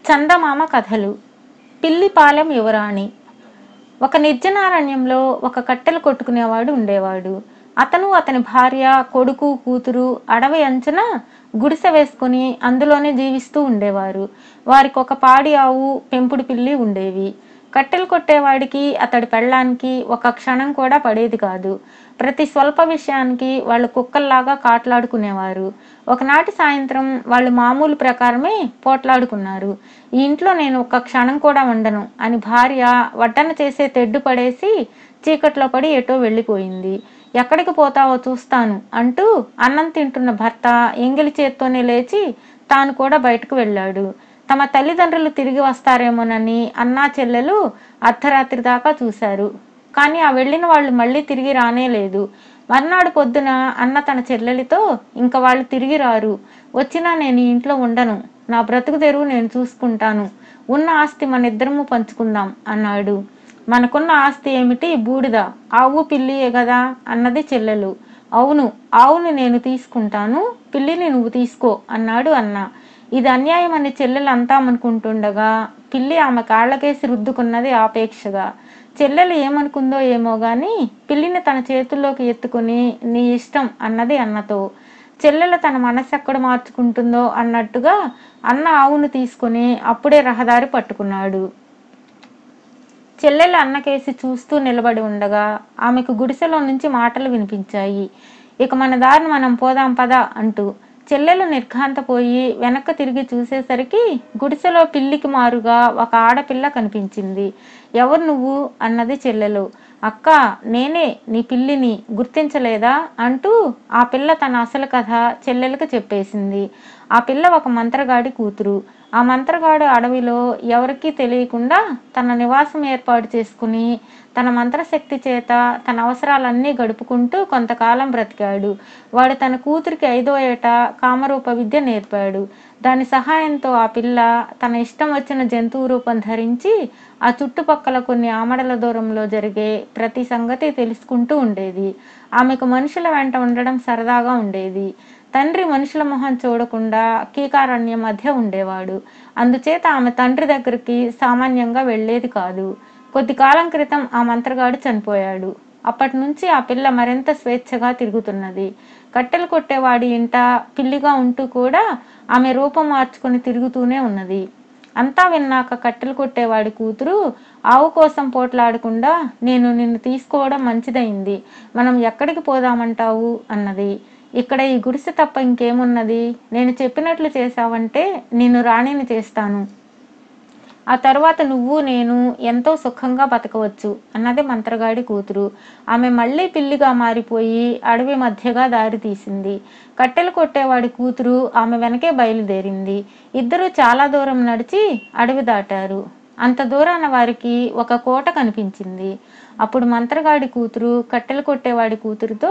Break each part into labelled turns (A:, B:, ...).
A: చందమామ కథలు. పిల్లిపాలెం యువరాణి. ఒక నిర్జనారణ్యంలో ఒక కట్టెలు కొట్టుకునేవాడు ఉండేవాడు. అతను, అతని భార్య, కొడుకు, కూతురు అడవి అంచున గుడిసె వేసుకుని అందులోనే జీవిస్తూ ఉండేవారు. వారికి ఒక పాడి ఆవు, పెంపుడు పిల్లి ఉండేవి. కట్టెలు కొట్టేవాడికి, అతడి పెళ్ళానికి ఒక క్షణం కూడా పడేది కాదు. ప్రతి స్వల్ప విషయానికి వాళ్ళు కుక్కల్లాగా కాట్లాడుకునేవారు. ఒకనాటి సాయంత్రం వాళ్ళు మామూలు ప్రకారమే పోట్లాడుకున్నారు. ఈ ఇంట్లో నేను ఒక్క క్షణం కూడా ఉండను అని భార్య వడ్డన చేసే తెడ్డు పడేసి చీకట్లో పడి ఎటో వెళ్ళిపోయింది. ఎక్కడికి పోతావో చూస్తాను అంటూ అన్నం తింటున్న భర్త ఎంగిలి చేత్తోనే లేచి తాను కూడా బయటకు వెళ్ళాడు. తమ తల్లిదండ్రులు తిరిగి వస్తారేమోనని అన్నా చెల్లెలు అర్ధరాత్రి దాకా చూశారు. కానీ ఆ వెళ్ళిన వాళ్ళు మళ్ళీ తిరిగి రానే లేదు. మర్నాడు పొద్దున అన్న తన చెల్లెలితో, ఇంక వాళ్ళు తిరిగి రారు, వచ్చినా నేను ఇంట్లో ఉండను, నా బ్రతుకు తెరువు నేను చూసుకుంటాను, ఉన్న ఆస్తి మన ఇద్దరము పంచుకుందాం అన్నాడు. మనకున్న ఆస్తి ఏమిటి, బూడిద, ఆవు పిల్లియే కదా అన్నది చెల్లెలు. అవును, ఆవుని నేను తీసుకుంటాను, పిల్లిని నువ్వు తీసుకో అన్నాడు అన్న. ఇది అన్యాయం అని చెల్లెలు అంతామనుకుంటుండగా పిల్లి ఆమె కాళ్ళకేసి రుద్దుకున్నది ఆపేక్షగా. చెల్లెలు ఏమనుకుందో ఏమో గాని పిల్లిని తన చేతుల్లోకి ఎత్తుకుని నీ ఇష్టం అన్నది అన్నతో. చెల్లెలు తన మనసు ఎక్కడ మార్చుకుంటుందో అన్నట్టుగా అన్న ఆవును తీసుకుని అప్పుడే రహదారి పట్టుకున్నాడు. చెల్లెలు అన్నకేసి చూస్తూ నిలబడి ఉండగా ఆమెకు గుడిసెలో నుంచి మాటలు వినిపించాయి. ఇక మన దారిని మనం పోదాం పద అంటూ. చెల్లెలు నిర్ఘాంతపోయి వెనక్కి తిరిగి చూసేసరికి గుడిసెలో పిల్లికి మారుగా ఒక ఆడపిల్ల కనిపించింది. ఎవరు నువ్వు అన్నది చెల్లెలు. అక్క, నేనే నీ పిల్లిని, గుర్తించలేదా అంటూ ఆ పిల్ల తన అసలు కథ చెల్లెలకు చెప్పేసింది. ఆ పిల్ల ఒక మంత్రగాడి కూతురు. ఆ మంత్రగాడు అడవిలో ఎవరికీ తెలియకుండా తన నివాసం ఏర్పాటు చేసుకుని తన మంత్రశక్తి చేత తన అవసరాలన్నీ గడుపుకుంటూ కొంతకాలం బ్రతికాడు. వాడు తన కూతురికి 5వ ఏట కామరూప విద్య నేర్పాడు. దాని సహాయంతో ఆ పిల్ల తన ఇష్టం వచ్చిన జంతువు రూపం ధరించి ఆ చుట్టుపక్కల కొన్ని ఆమడల దూరంలో జరిగే ప్రతి సంగతి తెలుసుకుంటూ ఉండేది. ఆమెకు మనుషుల వెంట ఉండడం సరదాగా ఉండేది. తండ్రి మనుషుల మొహం చూడకుండా కీకారణ్యం మధ్య ఉండేవాడు. అందుచేత ఆమె తండ్రి దగ్గరికి సామాన్యంగా వెళ్ళేది కాదు. కొద్ది కాలం క్రితం ఆ మంత్రగాడు చనిపోయాడు. అప్పటి నుంచి ఆ పిల్ల మరింత స్వేచ్ఛగా తిరుగుతున్నది. కట్టెలు కొట్టేవాడి ఇంట పిల్లిగా ఉంటూ కూడా ఆమె రూపం మార్చుకుని తిరుగుతూనే ఉన్నది. అంతా విన్నాక కట్టెలు కొట్టేవాడి కూతురు ఆవు కోసం పోట్లాడకుండా నేను నిన్ను తీసుకోవడం మంచిదైంది, మనం ఎక్కడికి పోదామంటావు అన్నది. ఇక్కడ ఈ గుడిసె తప్ప ఇంకేమున్నది, నేను చెప్పినట్లు చేశావంటే నిన్ను రాణిని చేస్తాను, ఆ తర్వాత నువ్వు నేను ఎంతో సుఖంగా బతకవచ్చు అన్నది మంత్రగాడి కూతురు. ఆమె మళ్ళీ పిల్లిగా మారిపోయి అడవి మధ్యగా దారి తీసింది. కట్టెలు కొట్టేవాడి కూతురు ఆమె వెనకే బయలుదేరింది. ఇద్దరూ చాలా దూరం నడిచి అడవి దాటారు. అంత దూరాన వారికి ఒక కోట కనిపించింది. అప్పుడు మంత్రగాడి కూతురు కట్టెలు కొట్టేవాడి కూతురుతో,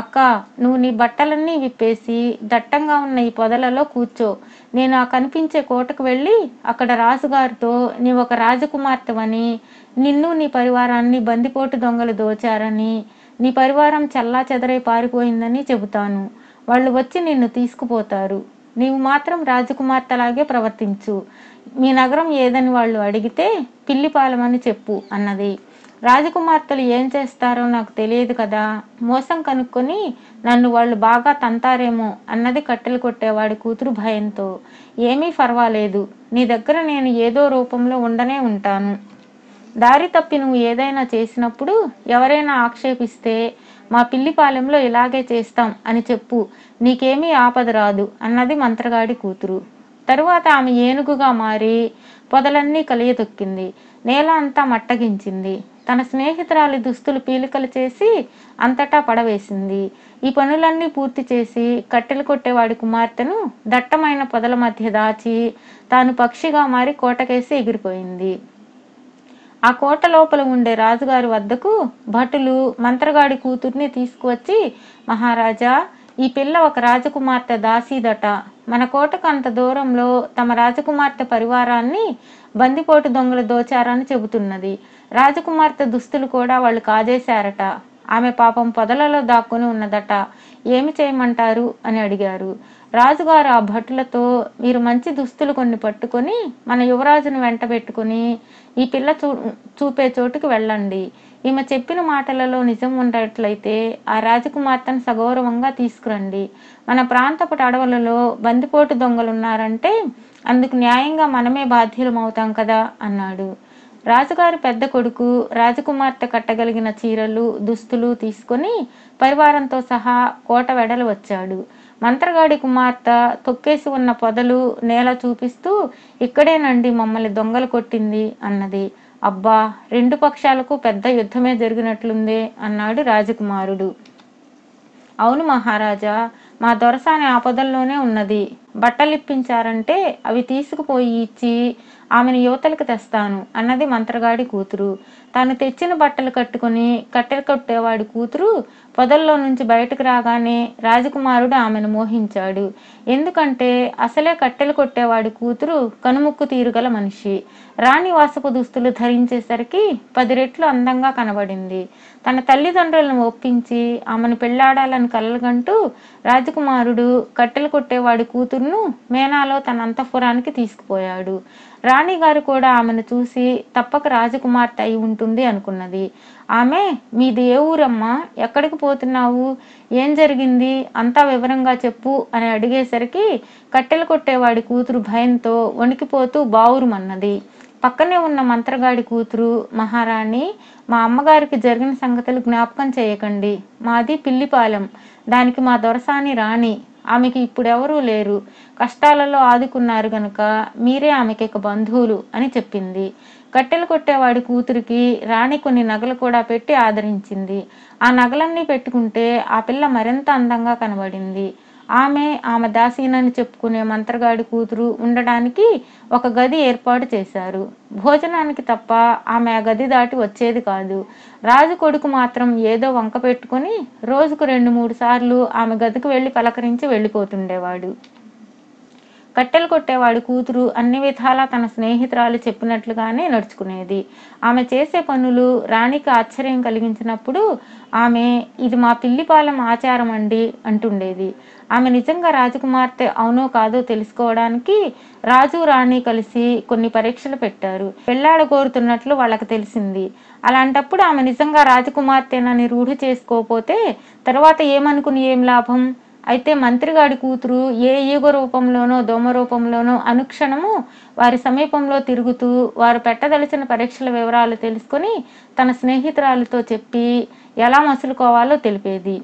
A: అక్క, నువ్వు నీ బట్టలన్నీ విప్పేసి దట్టంగా ఉన్న ఈ పొదలలో కూర్చో, నేను ఆ కనిపించే కోటకు వెళ్ళి అక్కడ రాజుగారితో నీ ఒక రాజకుమార్తెవని, నిన్ను నీ పరివారాన్ని బందిపోటు దొంగలు దోచారని, నీ పరివారం చల్లా చెదరై పారిపోయిందని చెబుతాను. వాళ్ళు వచ్చి నిన్ను తీసుకుపోతారు. నీవు మాత్రం రాజకుమార్తెలాగే ప్రవర్తించు. మీ నగరం ఏదని వాళ్ళు అడిగితే పిల్లిపాలెమని చెప్పు అన్నది. రాజకుమార్తెలు ఏం చేస్తారో నాకు తెలియదు కదా, మోసం కనుక్కొని నన్ను వాళ్ళు బాగా తంతారేమో అన్నది కట్టెలు కొట్టేవాడి కూతురు భయంతో. ఏమీ పర్వాలేదు, నీ దగ్గర నేను ఏదో రూపంలో ఉండనే ఉంటాను. దారి తప్పి నువ్వు ఏదైనా చేసినప్పుడు ఎవరైనా ఆక్షేపిస్తే మా పిల్లిపాలెంలో ఇలాగే చేస్తాం అని చెప్పు, నీకేమీ ఆపద రాదు అన్నది మంత్రగాడి కూతురు. తరువాత ఆమె ఏనుగుగా మారి పొదలన్నీ కలియతొక్కింది. నేల అంతా మట్టగించింది. తన స్నేహితురాలి దుస్తులు పీలికలు చేసి అంతటా పడవేసింది. ఈ పనులన్నీ పూర్తి చేసి కట్టెలు కొట్టేవాడి కుమార్తెను దట్టమైన పొదల మధ్య దాచి తాను పక్షిగా మారి కోటకేసి ఎగిరిపోయింది. ఆ కోట లోపల ఉండే రాజుగారి వద్దకు భటులు మంత్రగాడి కూతుర్ని తీసుకువచ్చి, మహారాజా, ఈ పిల్ల ఒక రాజకుమార్తె దాసీదట, మన కోటకు అంత దూరంలో తమ రాజకుమార్తె పరివారాన్ని బందిపోటు దొంగలు దోచారని చెబుతున్నది. రాజకుమార్తె దుస్తులు కూడా వాళ్ళు కాజేశారట. ఆమె పాపం పొదలలో దాక్కుని ఉన్నదట, ఏమి చేయమంటారు అని అడిగారు. రాజుగారు ఆ భటులతో, మీరు మంచి దుస్తులు కొన్ని పట్టుకొని మన యువరాజును వెంట పెట్టుకుని ఈ పిల్ల చూపే చోటుకి వెళ్ళండి. ఈమె చెప్పిన మాటలలో నిజం ఉన్నట్లయితే ఆ రాజకుమార్తెను సగౌరవంగా తీసుకురండి. మన ప్రాంతపు అడవులలో బందిపోటు దొంగలున్నారంటే అందుకు న్యాయంగా మనమే బాధ్యులమవుతాం కదా అన్నాడు. రాజుగారి పెద్ద కొడుకు రాజకుమార్తె కట్టగలిగిన చీరలు, దుస్తులు తీసుకొని పరివారంతో సహా కోట వెడలు వచ్చాడు. మంత్రగాడి కుమార్తె తొక్కేసి ఉన్న పొదలు నేల చూపిస్తూ, ఇక్కడేనండి మమ్మల్ని దొంగలు కొట్టింది అన్నది. అబ్బా, రెండు పక్షాలకు పెద్ద యుద్ధమే జరిగినట్లుందే అన్నాడు రాజకుమారుడు. అవును మహారాజా, మా దొరసాని ఆ పొదల్లోనే ఉన్నది. బట్టలిప్పించారంటే అవి తీసుకుపోయి ఇచ్చి ఆమెను యువతలకు తెస్తాను అన్నది మంత్రగాడి కూతురు. తాను తెచ్చిన బట్టలు కట్టుకుని కట్టెలు కొట్టేవాడి కూతురు పొదల్లో నుంచి బయటకు రాగానే రాజకుమారుడు ఆమెను మోహించాడు. ఎందుకంటే అసలే కట్టెలు కొట్టేవాడి కూతురు కనుముక్కు తీరుగల మనిషి. రాణివాసపు దుస్తులు ధరించేసరికి 10 రెట్లు అందంగా కనబడింది. తన తల్లిదండ్రులను ఒప్పించి ఆమెను పెళ్లాడాలని కలలుగంటూ రాజకుమారుడు కట్టెలు కొట్టేవాడి కూతురును మేనాలో తన అంతఃపురానికి తీసుకుపోయాడు. రాణిగారు కూడా ఆమెను చూసి తప్పక రాజకుమార్తె అయి ఉంటుంది అనుకున్నది. ఆమె, మీది ఏ ఊరమ్మా, ఎక్కడికి పోతున్నావు, ఏం జరిగింది, అంతా వివరంగా చెప్పు అని అడిగేసరికి కట్టెలు కొట్టేవాడి కూతురు భయంతో వణికిపోతూ బావురుమన్నది. పక్కనే ఉన్న మంత్రగాడి కూతురు, మహారాణి, మా అమ్మగారికి జరిగిన సంగతులు జ్ఞాపకం చేయకండి. మాది పిల్లిపాలెం. దానికి మా దొరసాని రాణి. ఆమెకి ఇప్పుడెవరూ లేరు. కష్టాలలో ఆదుకున్నారు గనుక మీరే ఆమెకి ఇక బంధువులు అని చెప్పింది. కట్టెలు కొట్టేవాడి కూతురికి రాణి కొన్ని నగలు కూడా పెట్టి ఆదరించింది. ఆ నగలన్నీ పెట్టుకుంటే ఆ పిల్ల మరింత అందంగా కనబడింది. ఆమె దాసీనని చెప్పుకునే మంత్రగాడి కూతురు ఉండడానికి ఒక గది ఏర్పాటు చేశారు. భోజనానికి తప్ప ఆమె ఆ గది దాటి వచ్చేది కాదు. రాజు కొడుకు మాత్రం ఏదో వంక పెట్టుకుని రోజుకు 2-3 సార్లు ఆమె గదికి వెళ్ళి పలకరించి వెళ్ళిపోతుండేవాడు. కట్టెలు కొట్టేవాడి కూతురు అన్ని విధాలా తన స్నేహితురాలు చెప్పినట్లుగానే నడుచుకునేది. ఆమె చేసే పనులు రాణికి ఆశ్చర్యం కలిగించినప్పుడు ఆమె, ఇది మా పిల్లిపాలెం ఆచారం అండి అంటుండేది. ఆమె నిజంగా రాజకుమార్తె అవునో కాదో తెలుసుకోవడానికి రాజు రాణి కలిసి కొన్ని పరీక్షలు పెట్టారు. పెళ్లాడ కోరుతున్నట్లు వాళ్ళకి తెలిసింది. అలాంటప్పుడు ఆమె నిజంగా రాజకుమార్తెనని రూఢి చేసుకోపోతే తర్వాత ఏమనుకుని ఏం లాభం? అయితే మంత్రిగాడి కూతురు ఏ ఈగ రూపంలోనో దోమ రూపంలోనో అనుక్షణము వారి సమీపంలో తిరుగుతూ వారు పెట్టదలిచిన పరీక్షల వివరాలు తెలుసుకొని తన స్నేహితురాలతో చెప్పి ఎలా మసులుకోవాలో తెలిపేది.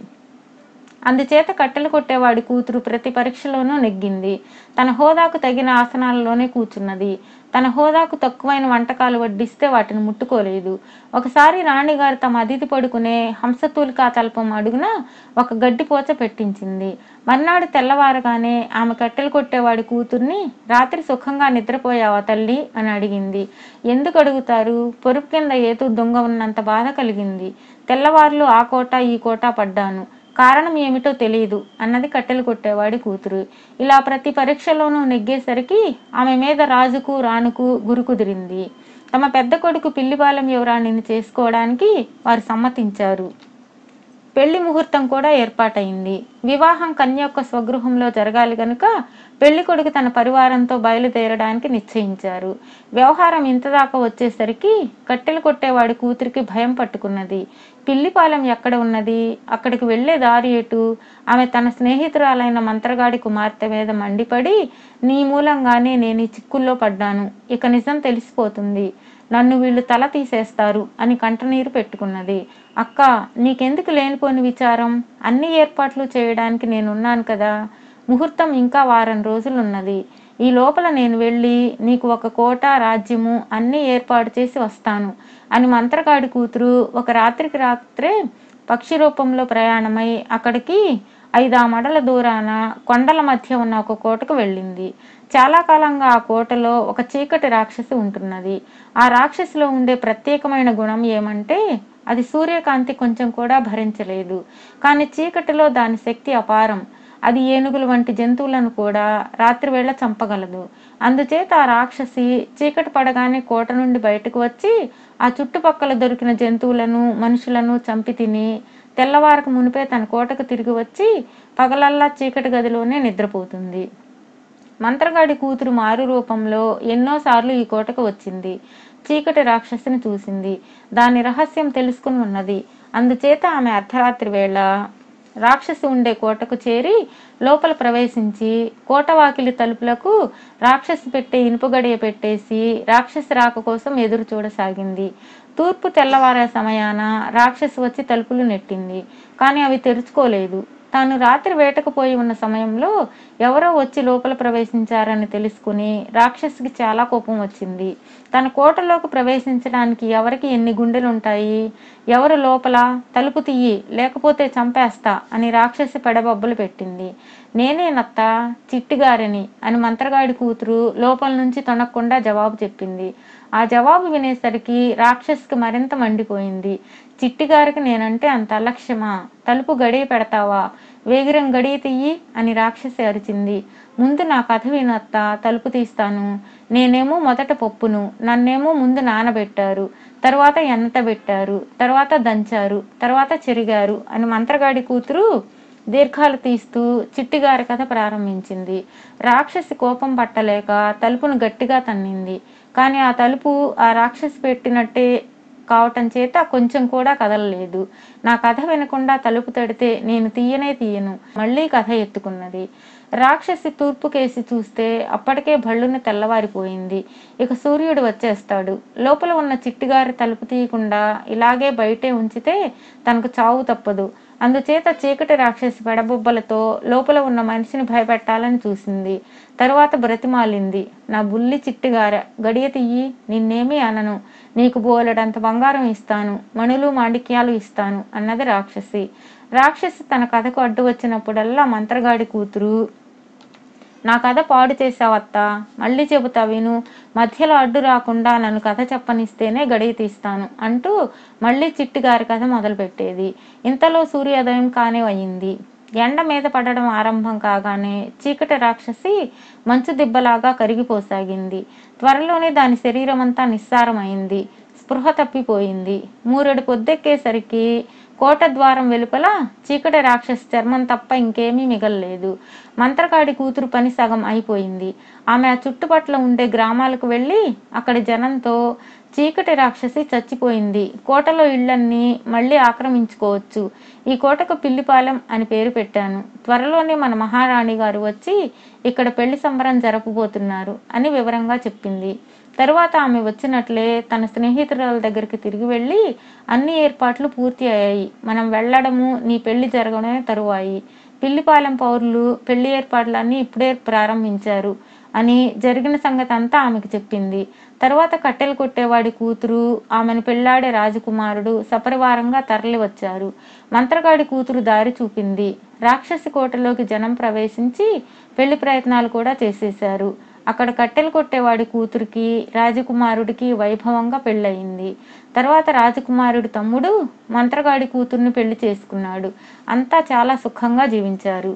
A: అందుచేత కట్టెలు కొట్టేవాడి కూతురు ప్రతి పరీక్షలోనూ నెగ్గింది. తన హోదాకు తగిన ఆసనాలలోనే కూర్చున్నది. తన హోదాకు తక్కువైన వంటకాలు వడ్డిస్తే వాటిని ముట్టుకోలేదు. ఒకసారి రాణిగారు తమ అతిథి పడుకునే హంసతూలికా తల్పం అడుగున ఒక గడ్డిపోచ పెట్టించింది. మర్నాడు తెల్లవారగానే ఆమె కట్టెలు కొట్టేవాడి కూతుర్ని, రాత్రి సుఖంగా నిద్రపోయావా తల్లి అని అడిగింది. ఎందుకు అడుగుతారు, పొరుపు కింద ఏదో దొంగ ఉన్నంత బాధ కలిగింది. తెల్లవార్లు ఆ కోట ఈ కోట పడ్డాను, కారణం ఏమిటో తెలియదు అన్నది కట్టెలు కొట్టేవాడి కూతురు. ఇలా ప్రతి పరీక్షలోనూ నెగ్గేసరికి ఆమె మీద రాజుకు రాణుకు గురి కుదిరింది. తమ పెద్ద కొడుకు పిల్లిపాలెం యువరాణిని చేసుకోవడానికి వారు సమ్మతించారు. పెళ్లి ముహూర్తం కూడా ఏర్పాటైంది. వివాహం కన్య యొక్క స్వగృహంలో జరగాలి గనుక పెళ్లి కొడుకు తన పరివారంతో బయలుదేరడానికి నిశ్చయించారు. వ్యవహారం ఇంతదాకా వచ్చేసరికి కట్టెలు కొట్టేవాడి కూతురికి భయం పట్టుకున్నది. పిల్లిపాలెం ఎక్కడ ఉన్నది, అక్కడికి వెళ్లే దారి ఎటు? ఆమె తన స్నేహితురాలైన మంత్రగాడి కుమార్తె మీద మండిపడి, నీ మూలంగానే నేను ఈ చిక్కుల్లో పడ్డాను, ఇక నిజం తెలిసిపోతుంది, నన్ను వీళ్ళు తల తీసేస్తారు అని కంటనీరు పెట్టుకున్నది. అక్క, నీకెందుకు లేనిపోని విచారం, అన్ని ఏర్పాట్లు చేయడానికి నేనున్నాను కదా. ముహూర్తం ఇంకా 1 వారం రోజులున్నది. ఈ లోపల నేను వెళ్ళి నీకు ఒక కోట రాజ్యము అన్నీ ఏర్పాటు చేసి వస్తాను అని మంత్రగాడి కూతురు ఒక రాత్రికి రాత్రే పక్షి రూపంలో ప్రయాణమై అక్కడికి 5 మడల దూరాన కొండల మధ్య ఉన్న ఒక కోటకు వెళ్ళింది. చాలా కాలంగా ఆ కోటలో ఒక చీకటి రాక్షసి ఉంటున్నది. ఆ రాక్షసిలో ఉండే ప్రత్యేకమైన గుణం ఏమంటే అది సూర్యకాంతి కొంచెం కూడా భరించలేదు. కానీ చీకటిలో దాని శక్తి అపారం. అది ఏనుగుల వంటి జంతువులను కూడా రాత్రివేళ చంపగలదు. అందుచేత ఆ రాక్షసి చీకటి పడగానే కోట నుండి బయటకు వచ్చి ఆ చుట్టుపక్కల దొరికిన జంతువులను మనుషులను చంపి తిని తెల్లవారకు మునిపే తన కోటకు తిరిగి వచ్చి పగలల్లా చీకటి గదిలోనే నిద్రపోతుంది. మంత్రగాడి కూతురు మారు రూపంలో ఎన్నోసార్లు ఈ కోటకు వచ్చింది. చీకటి రాక్షసిని చూసింది. దాని రహస్యం తెలుసుకుని ఉన్నది. అందుచేత ఆమె అర్ధరాత్రి వేళ రాక్షసి ఉండే కోటకు చేరి లోపల ప్రవేశించి కోటవాకిలి తలుపులకు రాక్షసి పెట్టే ఇనుప గడియ పెట్టేసి రాక్షసి రాక కోసం ఎదురు చూడసాగింది. తూర్పు తెల్లవారే సమయాన రాక్షసి వచ్చి తలుపులు నెట్టింది. కానీ అవి తెరుచుకోలేదు. తాను రాత్రి వేటకు పోయి ఉన్న సమయంలో ఎవరో వచ్చి లోపల ప్రవేశించారని తెలుసుకుని రాక్షసికి చాలా కోపం వచ్చింది. తన కోటలోకి ప్రవేశించడానికి ఎవరికి ఎన్ని గుండెలుంటాయి? ఎవరు లోపల? తలుపు తీయి, లేకపోతే చంపేస్తా అని రాక్షసి పెడబొబ్బలు పెట్టింది. నేనేనత్త, చిట్టిగారిని అని మంత్రగాడి కూతురు లోపల నుంచి తొనక్కుండా జవాబు చెప్పింది. ఆ జవాబు వినేసరికి రాక్షసికి మరింత మండిపోయింది. చిట్టిగారికి నేనంటే అంత అలక్ష్యమా? తలుపు గడియ పెడతావా? వేగిరం గడియ తీయి అని రాక్షసి అరిచింది. ముందు నా కథ వినత్త, తలుపు తీస్తాను. నేనేమో మొదట పప్పును, నన్నేమో ముందు నానబెట్టారు, తర్వాత ఎన్నతబెట్టారు, తర్వాత దంచారు, తర్వాత చెరిగారు అని మంత్రగాడి కూతురు దీర్ఘాలు తీస్తూ చిట్టిగారి కథ ప్రారంభించింది. రాక్షసి కోపం పట్టలేక తలుపును గట్టిగా తన్నింది. కానీ ఆ తలుపు ఆ రాక్షసి పెట్టినట్టే కావటం చేత కొంచెం కూడా కదలలేదు. నా కథ వినకుండా తలుపు తడితే నేను తీయను. మళ్ళీ కథ ఎత్తుకున్నది. రాక్షసి తూర్పు కేసి చూస్తే అప్పటికే భళ్ళున తెల్లవారిపోయింది. ఇక సూర్యుడు వచ్చేస్తాడు. లోపల ఉన్న చిట్టిగారి తలుపు తీయకుండా ఇలాగే బయటే ఉంచితే తనకు చావు తప్పదు. అందుచేత చీకటి రాక్షసి పెడబొబ్బలతో లోపల ఉన్న మనిషిని భయపెట్టాలని చూసింది. తరువాత బ్రతిమాలింది. నా బుల్లి చిట్టిగార, గడియ తీయి, నిన్నేమీ అనను. నీకు బోలెడంత బంగారం ఇస్తాను, మణులు మాణిక్యాలు ఇస్తాను అన్నది రాక్షసి. రాక్షసి తన కథకు అడ్డు వచ్చినప్పుడల్లా మంత్రగాడి కూతురు, నా కథ పాడు చేసావత్తా, మళ్ళీ చెబుతా విను, మధ్యలో అడ్డు రాకుండా నన్ను కథ చెప్పనిస్తేనే గడియ తీస్తాను అంటూ మళ్ళీ చిట్టిగారి కథ మొదలుపెట్టేది. ఇంతలో సూర్యోదయం కానే అయింది. ఎండ మీద పడడం ఆరంభం కాగానే చీకటి రాక్షసి మంచు దిబ్బలాగా కరిగిపోసాగింది. త్వరలోనే దాని శరీరం అంతా నిస్సారమైంది. స్పృహ తప్పిపోయింది. మూరెడు పొద్దెక్కేసరికి కోట ద్వారం వెలుపల చీకటి రాక్షసి చర్మం తప్ప ఇంకేమీ మిగల్లేదు. మంత్రగాడి కూతురు పని సగం అయిపోయింది. ఆమె ఆ చుట్టుపట్ల ఉండే గ్రామాలకు వెళ్ళి అక్కడి జనంతో చీకటి రాక్షసి చచ్చిపోయింది, కోటలో ఇళ్లన్నీ మళ్ళీ ఆక్రమించుకోవచ్చు, ఈ కోటకు పిల్లిపాలెం అని పేరు పెట్టాను, త్వరలోనే మన మహారాణి గారు వచ్చి ఇక్కడ పెళ్లి సంబరం జరపబోతున్నారు అని వివరంగా చెప్పింది. తరువాత ఆమె వచ్చినట్లే తన స్నేహితురాల దగ్గరికి తిరిగి వెళ్ళి అన్ని ఏర్పాట్లు పూర్తి అయ్యాయి, మనం వెళ్ళడము నీ పెళ్లి జరగడమే తరువాయి, పిల్లిపాలెం పౌరులు పెళ్లి ఏర్పాట్లన్నీ ఇప్పుడే ప్రారంభించారు అని జరిగిన సంగతి అంతా ఆమెకు చెప్పింది. తర్వాత కట్టెలు కొట్టేవాడి కూతురు, ఆమెను పెళ్లాడే రాజకుమారుడు సపరివారంగా తరలి వచ్చారు. మంత్రగాడి కూతురు దారి చూపింది. రాక్షసి కోటలోకి జనం ప్రవేశించి పెళ్లి ప్రయత్నాలు కూడా చేసేశారు. అక్కడ కట్టెలు కొట్టేవాడి కూతురికి రాజకుమారుడికి వైభవంగా పెళ్ళయింది. తర్వాత రాజకుమారుడి తమ్ముడు మంత్రగాడి కూతుర్ని పెళ్లి చేసుకున్నాడు. అంతా చాలా సుఖంగా జీవించారు.